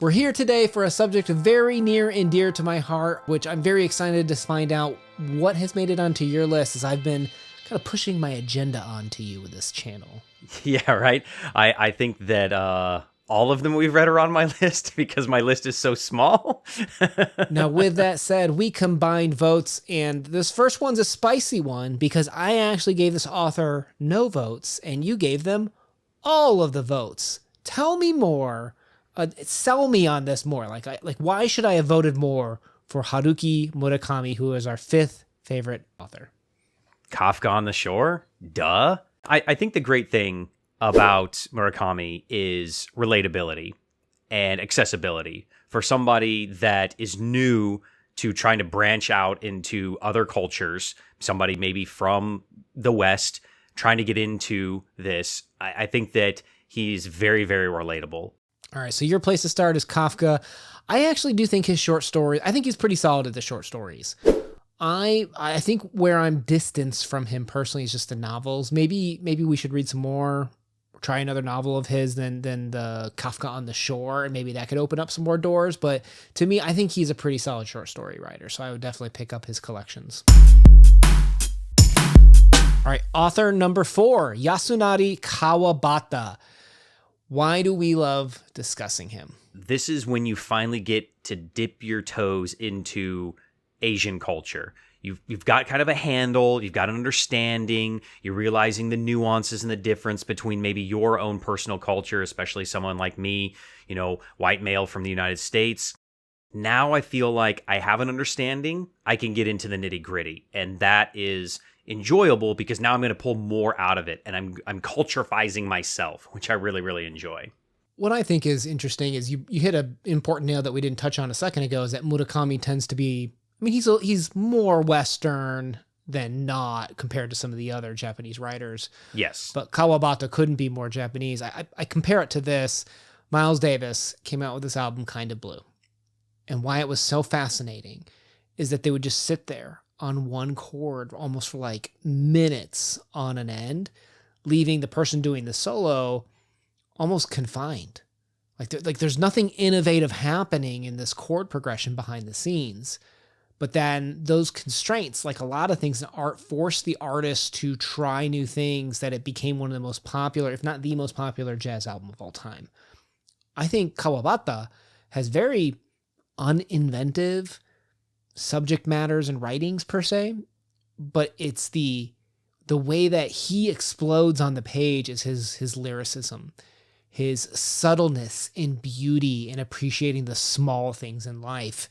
We're here today for a subject very near and dear to my heart, which I'm very excited to find out what has made it onto your list, as I've been kind of pushing my agenda onto you with this channel. Yeah, right. I think that all of them we've read are on my list because my list is so small. Now, with that said, we combined votes, and this first one's a spicy one because I actually gave this author no votes, and you gave them all of the votes. Tell me more. Sell me on this more. Like, why should I have voted more for Haruki Murakami, who is our fifth favorite author? Kafka on the Shore? Duh. I think the great thing about Murakami is relatability and accessibility for somebody that is new to trying to branch out into other cultures, somebody maybe from the West trying to get into this. I think that he's very, very relatable. All right, so your place to start is Kafka. I actually do think his short stories, I think he's pretty solid at the short stories. I think where I'm distanced from him personally is just the novels. Maybe we should read some more, try another novel of his than the Kafka on the Shore, and maybe that could open up some more doors. But to me, I think he's a pretty solid short story writer, so I would definitely pick up his collections. All right, author number 4, Yasunari Kawabata. Why do we love discussing him? This is when you finally get to dip your toes into Asian culture. You've got kind of a handle, you've got an understanding, you're realizing the nuances and the difference between maybe your own personal culture, especially someone like me, white male from the United States. Now I feel like I have an understanding, I can get into the nitty-gritty, and that is enjoyable because now I'm going to pull more out of it, and I'm culturifying myself, which I really, really enjoy. What I think is interesting is you hit an important nail that we didn't touch on a second ago, is that Murakami tends to be, he's more Western than not compared to some of the other Japanese writers. Yes. But Kawabata couldn't be more Japanese. I compare it to this. Miles Davis came out with this album, Kind of Blue. And why it was so fascinating is that they would just sit there on one chord almost for like minutes on an end, leaving the person doing the solo almost confined. Like there's nothing innovative happening in this chord progression behind the scenes. But then those constraints, like a lot of things in art, force the artist to try new things, that it became one of the most popular, if not the most popular jazz album of all time. I think Kawabata has very uninventive subject matters and writings per se, but it's the way that he explodes on the page is his lyricism, his subtleness in beauty and appreciating the small things in life.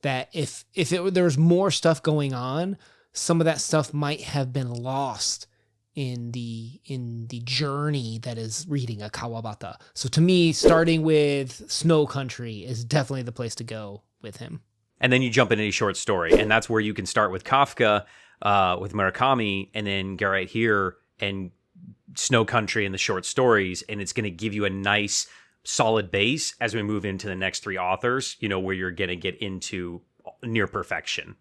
That if there was more stuff going on, some of that stuff might have been lost in the journey that is reading a Kawabata. So to me, starting with Snow Country is definitely the place to go with him. And then you jump into a short story, and that's where you can start with Kafka, with Murakami, and then get right here and Snow Country and the short stories, and it's going to give you a nice solid base as we move into the next 3 authors, where you're going to get into near perfection.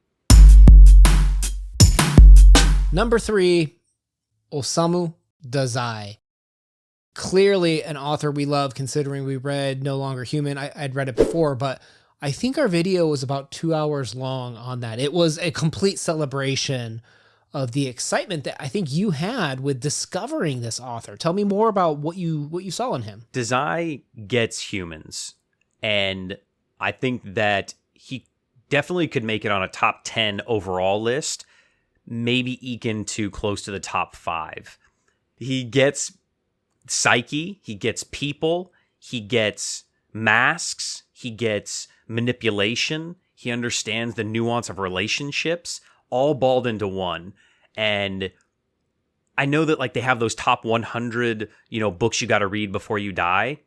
Number 3, Osamu Dazai. Clearly an author we love, considering we read No Longer Human. I'd read it before, but I think our video was about 2 hours long on that. It was a complete celebration of the excitement that I think you had with discovering this author. Tell me more about what you saw in him. Dazai gets humans, and I think that he definitely could make it on a top 10 overall list, maybe eke into close to the top 5. He gets psyche, he gets people, he gets masks, he gets manipulation, he understands the nuance of relationships, all balled into one. And I know that like they have those top 100, books you got to read before you die.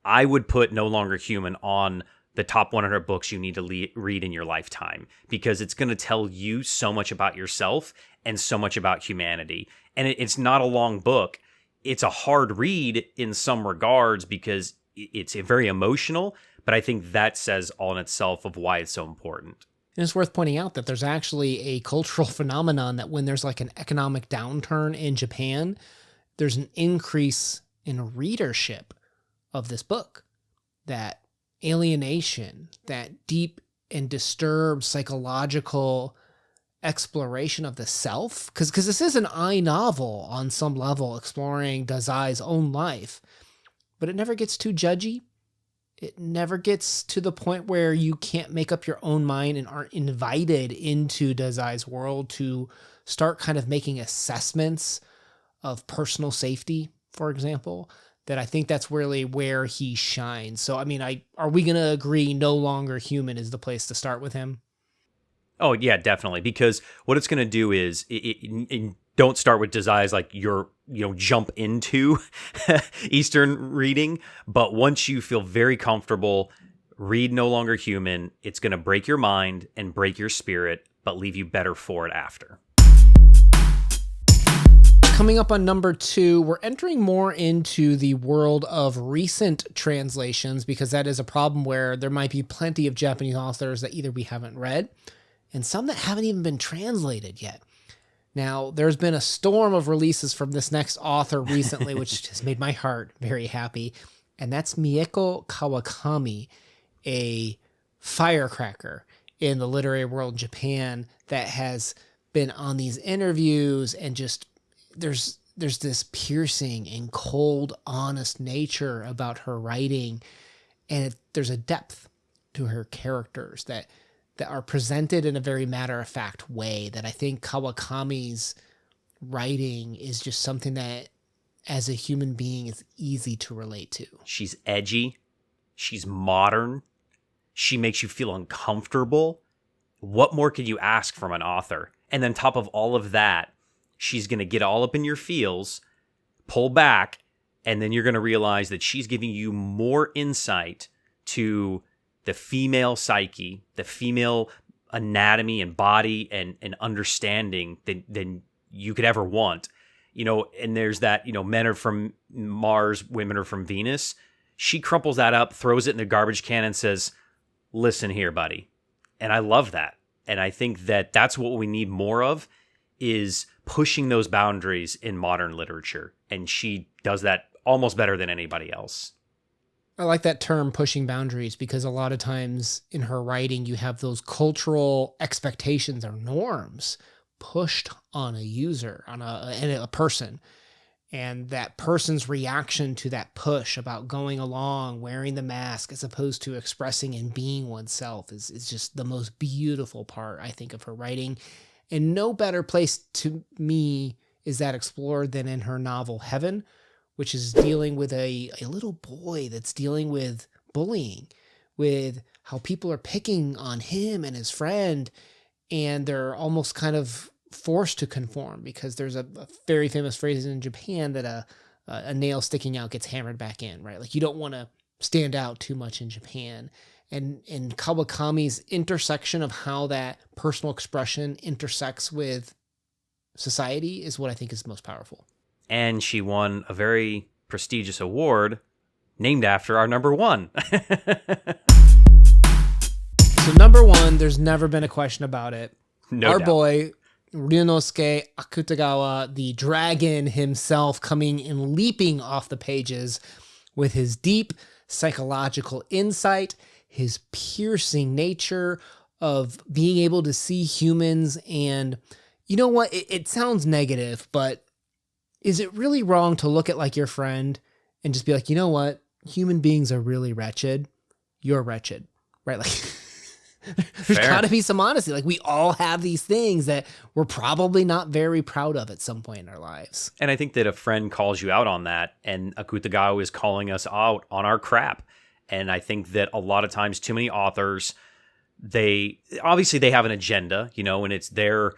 I would put No Longer Human on the top 100 books you need to read in your lifetime, because it's going to tell you so much about yourself and so much about humanity. And it's not a long book. It's a hard read in some regards because it's very emotional, but I think that says all in itself of why it's so important. And it's worth pointing out that there's actually a cultural phenomenon that when there's like an economic downturn in Japan, there's an increase in readership of this book. That alienation, that deep and disturbed psychological exploration of the self. Because this is an I novel on some level, exploring Dazai's own life, but it never gets too judgy. It never gets to the point where you can't make up your own mind and aren't invited into Dazai's world to start kind of making assessments of personal safety, for example. That I think that's really where he shines. So, I mean, are we going to agree No Longer Human is the place to start with him? Oh, yeah, definitely. Because what it's going to do is don't start with Dazai's like jump into Eastern reading. But once you feel very comfortable, read No Longer Human. It's going to break your mind and break your spirit, but leave you better for it after. Coming up on number 2, we're entering more into the world of recent translations, because that is a problem where there might be plenty of Japanese authors that either we haven't read and some that haven't even been translated yet. Now, there's been a storm of releases from this next author recently, which has made my heart very happy, and that's Mieko Kawakami, a firecracker in the literary world in Japan that has been on these interviews, and just there's this piercing and cold, honest nature about her writing, and there's a depth to her characters that are presented in a very matter-of-fact way that I think Kawakami's writing is just something that, as a human being, is easy to relate to. She's edgy. She's modern. She makes you feel uncomfortable. What more could you ask from an author? And then top of all of that, she's going to get all up in your feels, pull back, and then you're going to realize that she's giving you more insight to the female psyche, the female anatomy and body and understanding than you could ever want. And there's that, men are from Mars, women are from Venus. She crumples that up, throws it in the garbage can and says, listen here, buddy. And I love that. And I think that that's what we need more of, is pushing those boundaries in modern literature. And she does that almost better than anybody else. I like that term, pushing boundaries, because a lot of times in her writing, you have those cultural expectations or norms pushed on a user, on a person. And that person's reaction to that push about going along, wearing the mask, as opposed to expressing and being oneself is just the most beautiful part, I think, of her writing. And no better place to me is that explored than in her novel Heaven, which is dealing with a little boy that's dealing with bullying, with how people are picking on him and his friend, and they're almost kind of forced to conform, because there's a very famous phrase in Japan that a nail sticking out gets hammered back in, right? Like, you don't want to stand out too much in Japan. And Kawakami's intersection of how that personal expression intersects with society is what I think is most powerful. And she won a very prestigious award named after our number 1. So number 1, there's never been a question about it. No Our doubt. boy, Ryunosuke Akutagawa, the dragon himself, coming and leaping off the pages with his deep psychological insight, his piercing nature of being able to see humans. And you know what? It sounds negative, but is it really wrong to look at like your friend and just be like, you know what? Human beings are really wretched. You're wretched, right? Like, there's got to be some honesty. Like, we all have these things that we're probably not very proud of at some point in our lives. And I think that a friend calls you out on that, and Akutagawa is calling us out on our crap. And I think that a lot of times, too many authors, they have an agenda, and it's their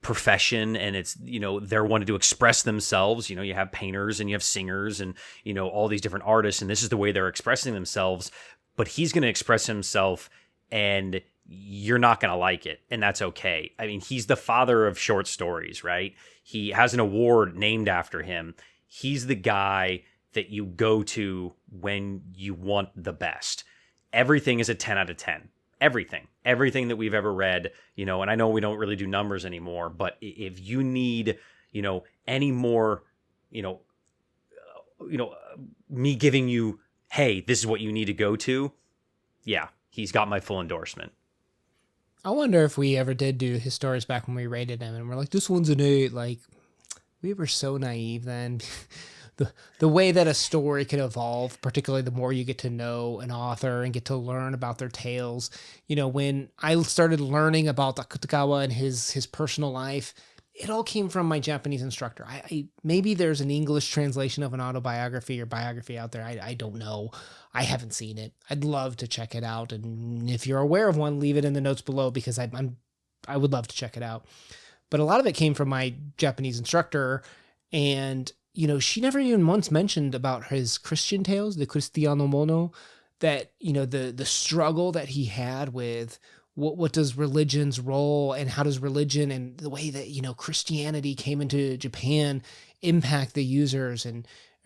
profession, and it's, they're wanting to express themselves. You have painters and you have singers and, all these different artists, and this is the way they're expressing themselves. But he's going to express himself, and you're not going to like it, and that's okay. I mean, he's the father of short stories, right? He has an award named after him. He's the guy that you go to when you want the best. Everything is a 10 out of 10. Everything that we've ever read, and I know we don't really do numbers anymore, but if you need, any more, me giving you, hey, this is what you need to go to, yeah, he's got my full endorsement. I wonder if we ever did do his stories back when we rated him and we're like, this one's an 8. Like, we were so naive then. The way that a story can evolve, particularly the more you get to know an author and get to learn about their tales. You know, when I started learning about Akutagawa and his personal life, it all came from my Japanese instructor. I maybe there's an English translation of an autobiography or biography out there. I don't know. I haven't seen it. I'd love to check it out. And if you're aware of one, leave it in the notes below because I would love to check it out. But a lot of it came from my Japanese instructor, and you know, she never even once mentioned about his Christian tales, the Cristiano Mono, that, you know, the struggle that he had with what does religion's role and how does religion and the way that, you know, Christianity came into Japan impact the users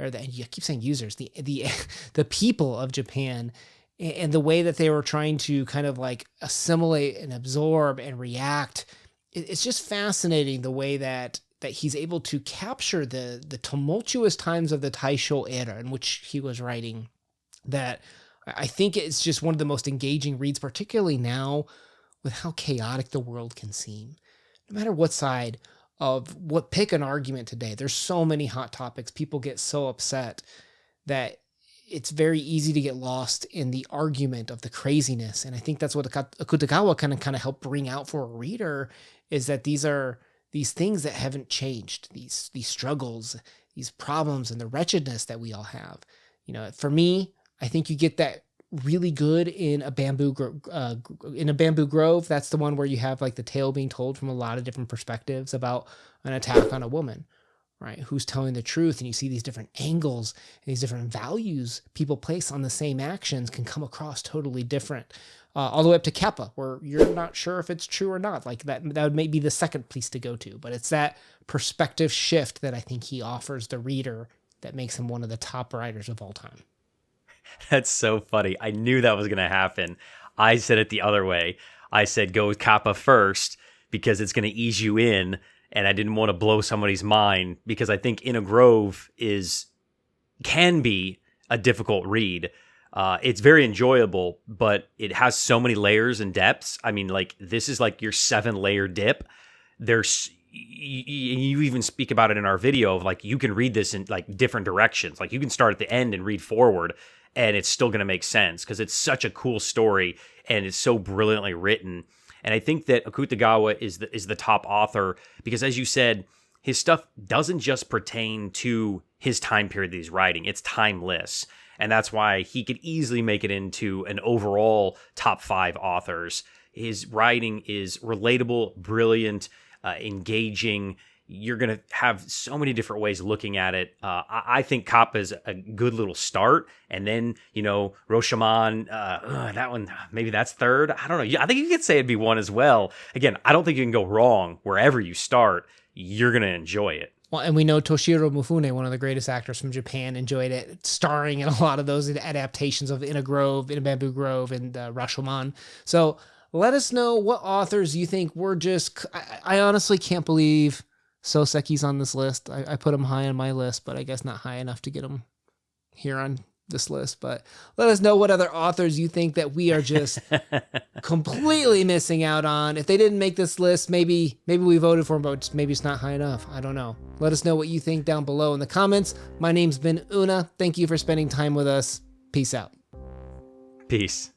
I keep saying users, the people of Japan, and the way that they were trying to kind of like assimilate and absorb and react. It's just fascinating the way that he's able to capture the tumultuous times of the Taisho era in which he was writing. That I think it's just one of the most engaging reads, particularly now with how chaotic the world can seem. No matter what side of what, pick an argument today. There's so many hot topics. People get so upset that it's very easy to get lost in the argument of the craziness. And I think that's what Akutagawa kind of helped bring out for a reader, is that these are these things that haven't changed, these struggles, these problems, and the wretchedness that we all have. You know, for me, I think you get that really good in a bamboo grove. That's the one where you have like the tale being told from a lot of different perspectives about an attack on a woman, right? Who's telling the truth, and you see these different angles and these different values people place on the same actions can come across totally different. All the way up to Kappa, where you're not sure if it's true or not. Like that would maybe be the second place to go to, but it's that perspective shift that I think he offers the reader that makes him one of the top writers of all time. That's so funny. I knew that was going to happen. I said it the other way. I said go with Kappa first because it's going to ease you in, and I didn't want to blow somebody's mind because I think In a Grove can be a difficult read. It's very enjoyable, but it has so many layers and depths. I mean, like, this is like your 7-layer dip. There's, you even speak about it in our video of like, you can read this in like different directions. Like you can start at the end and read forward and it's still going to make sense because it's such a cool story and it's so brilliantly written. And I think that Akutagawa is the top author because, as you said, his stuff doesn't just pertain to his time period that he's writing. It's timeless. And that's why he could easily make it into an overall top 5 authors. His writing is relatable, brilliant, engaging. You're going to have so many different ways of looking at it. I think Kappa is a good little start. And then, you know, Rashomon, that one, maybe that's third. I don't know. I think you could say it'd be 1 as well. Again, I don't think you can go wrong. Wherever you start, you're going to enjoy it. Well, and we know Toshiro Mifune, one of the greatest actors from Japan, enjoyed it, starring in a lot of those adaptations of In a Bamboo Grove, and Rashomon. So let us know what authors you think were just... I honestly can't believe Soseki's on this list. I put him high on my list, but I guess not high enough to get him here on this list. But let us know what other authors you think that we are just completely missing out on. If they didn't make this list, maybe we voted for them, but maybe it's not high enough. I don't know. Let us know what you think down below in the comments. My name's been Una. Thank you for spending time with us. Peace out. Peace.